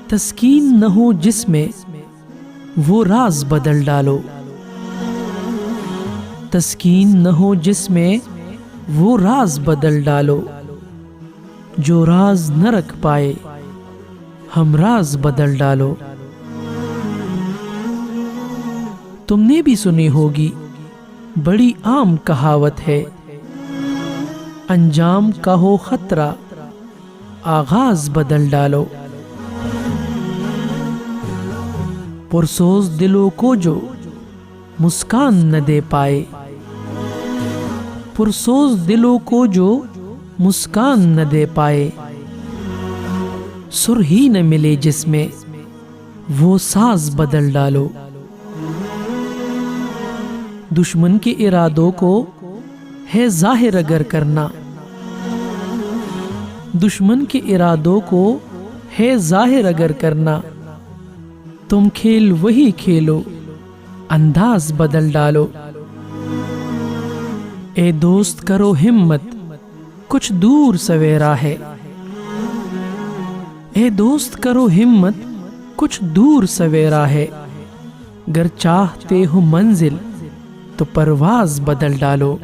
تسکین نہ ہو جس میں وہ راز بدل ڈالو، تسکین نہ ہو جس میں وہ راز بدل ڈالو، جو راز نہ رکھ پائے ہم راز بدل ڈالو۔ تم نے بھی سنی ہوگی بڑی عام کہاوت ہے، انجام کا ہو خطرہ آغاز بدل ڈالو۔ پرسوز دلوں کو جو مسکان نہ دے پائے، پرسوز دلوں کو جو مسکان نہ دے پائے، سر ہی نہ ملے جس میں وہ ساز بدل ڈالو۔ دشمن کے ارادوں کو ہے ظاہر اگر کرنا، دشمن کے ارادوں کو ہے ظاہر اگر کرنا، تم کھیل وہی کھیلو انداز بدل ڈالو۔ اے دوست کرو ہمت کچھ دور سویرا ہے، اے دوست کرو ہمت کچھ دور سویرا ہے، گر چاہتے ہو منزل تو پرواز بدل ڈالو۔